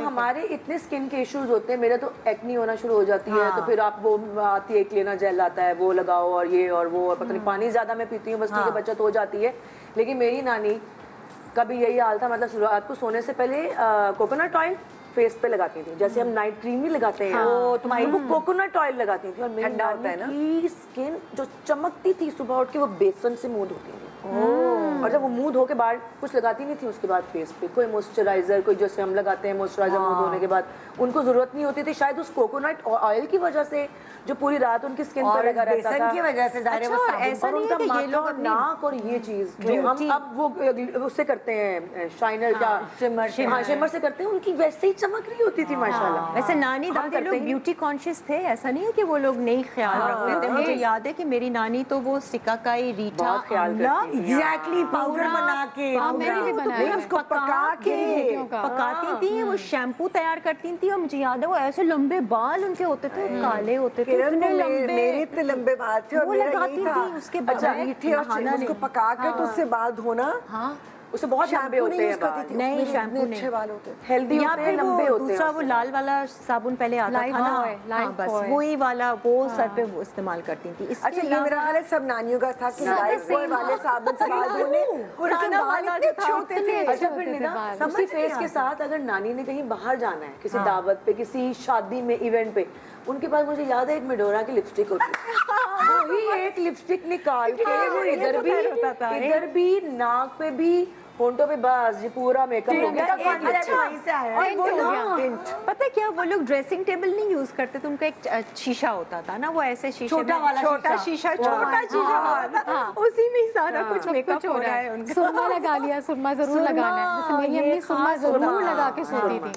हमारे इतने स्किन के इश्यूज होते हैं, मेरे तो एक्नी होना शुरू हो जाती है, तो फिर आप वो आती है क्लीना जेल आता है, वो लगाओ और ये और वो, और पता नहीं पानी ज्यादा मैं पीती हूँ, बस ठीक है बचत हो जाती है। लेकिन मेरी नानी का भी यही हाल था, मतलब रात को सोने से पहले कोकोनट ऑयल फेस पे लगाती थी, जैसे हम नाइट क्रीम ही लगाते हैं, तुम्हारी वो कोकोनट ऑयल लगाती थी। और मेरी नानी की स्किन जो चमकती थी, सुबह उठ के वो बेसन से मूव होती थी। और जब वो मुंह धो के बाहर कुछ लगाती नहीं थी उसके बाद फेस पे कोई मॉइस्चराइजर, कोई जैसे हम लगाते हैं मॉइस्चराइजर मुंह धोने के बाद, उनको जरूरत नहीं होती थी शायद उस कोकोनट ऑयल की वजह से, जो पूरी रात उनकी स्किन पर लगा रहता था, की वजह से ज़ाहिर है वो ऐसा नहीं है कि ये लोग नाक और ये चीज जो हम अब वो उससे करते हैं शाइनर का शिमर से करते हैं, उनकी वैसे ही चमक रही होती थी माशाल्लाह। वैसे नानी दादी लोग ब्यूटी कॉन्शियस थे, ऐसा नहीं है कि वो लोग नहीं ख्याल रखते थे। मुझे याद है कि मेरी नानी तो वो सिकाकाई, रीठा, आंवला एग्जैक्टली पाउडर बना के, मैंने भी बनाया, उसको पका के पकाती थी, वो शैम्पू तैयार करती थी। और मुझे याद है वो ऐसे लंबे बाल उनके होते थे, काले होते थे, इतने लंबे, मेरे इतने लंबे बाल थे और मेरा लगाती यही था। थी उसके बजाय मीठे और उसको पका के तो उससे बाल धोना, उससे बहुत लंबे होते हैं बाल, नहीं शैम्पू नहीं, अच्छे बाल होते हेल्दी या होते हैं, फिर लंबे वो होते हैं। दूसरा वो लाल वाला साबुन पहले आता था ना, बस वही वाला वो सर पे वो इस्तेमाल करती थी। अच्छा ये मेरा ख्याल है सब नानियों का था कि लाइफ बॉय वाले साबुन से बाल धोने, उनके बाल इतने अच्छे होते थे। अच्छा फिर निदा उसी फेस के साथ अगर नानी ने कहीं बाहर जाना है, किसी दावत पे, किसी शादी में, इवेंट पे, उनके पास मुझे याद है एक मेडोरा की लिपस्टिक होती है, वही एक लिपस्टिक निकाल के वो इधर भी नाक पे भी, होंठों पे, बस ये पूरा मेकअप हो गया। और वो लोग पता है क्या, वो लोग ड्रेसिंग टेबल नहीं यूज करते थे, उनका एक शीशा होता था ना, वो ऐसे शीशे छोटा शीशा उसी में सारा कुछ मेकअप हो रहा है उनका। सुरमा लगा लिया, सुरमा जरूर लगाना है, जैसे मेरी अम्मी सुरमा जरूर लगा के सोती थी,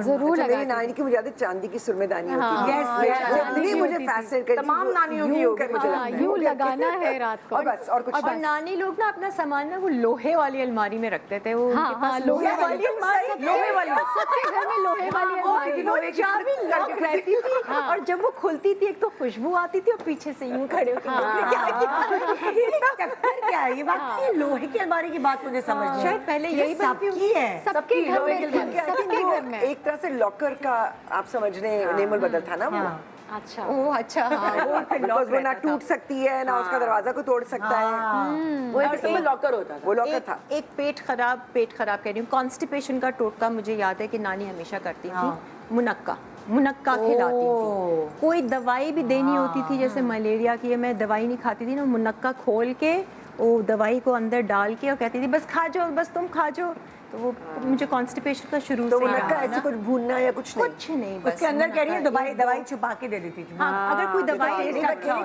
जरूर लगा। मेरी नानी की मुझे याद है चांदी की सुरमेदानी होती थी, मुझे फैसिनेट करती, तमाम नानियों की होगी मुझे लगता है। यूं लगाना है रात को, और बस और कुछ। और नानी लोग ना अपना सामान ना वो लोहे वाली अलमारी में रखते थे, वो लोहे वाली सबके घर में लोहे वाली अलमारी चाबी लॉक रहती थी, और जब वो खुलती थी एक तो खुशबू आती थी और पीछे से यूं खड़े होकर चक्कर क्या है ये बात, लोहे की अलमारी की बात मुझे समझ नहीं, शायद पहले यही सबकी है, सबके घर में, सबके घर में एक तरह से लॉकर का आप समझने नेमल बदल था ना वो। अच्छा अच्छा वो ना टूट सकती है ना उसका दरवाजा को तोड़ सकता है, वो एक किस्म का लॉकर होता था। वो लॉकर था। एक पेट खराब कह रही हूँ, कॉन्स्टिपेशन का टोटका मुझे याद है कि नानी हमेशा करती थी, मुनक्का खिलाती थी। कोई दवाई भी देनी होती थी, जैसे मलेरिया की, मैं दवाई नहीं खाती थी ना, मुनक्का खोल के वो दवाई को अंदर डाल के और कहती थी बस खा जाओ, बस तुम खा जाओ। तो वो मुझे कॉन्स्टिपेशन का शुरू से ऐसे कुछ भूनना या कुछ नहीं, बस उसके अंदर कह रही है दवाई छुपा के दे देती थी। अगर कोई दवाई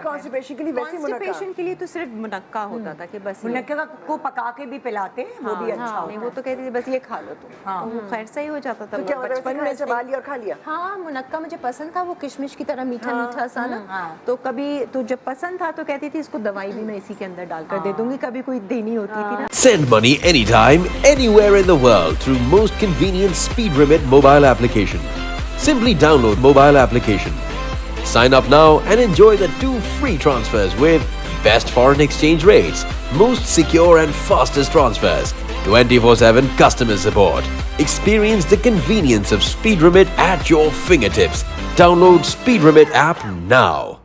कॉन्स्टिपेशन के लिए वैसे कॉन्स्टिपेशन के लिए तो सिर्फ मुनक्का होता था कि बस मुनक्का को पका के भी पिलाते, वो भी अच्छा नहीं, वो तो कहती थी बस ये खा लो तुम, वो खैर सही हो जाता था। बचपन में चबा लिया और खा लिया। हाँ, मुनक्का मुझे पसंद था, वो किशमिश की तरह मीठा सा ना, तो कभी तो जब पसंद था तो कहती थी इसको दवाई भी मैं इसी के अंदर डालकर दे दूंगी, कभी कोई देनी होती थी ना। Send money anytime, anywhere in the world through most convenient SpeedRemit mobile application. Simply download mobile application. Sign up now and enjoy the 2 free transfers with best foreign exchange rates, most secure and fastest transfers, 24/7 customer support. Experience the convenience of SpeedRemit at your fingertips. Download SpeedRemit app now.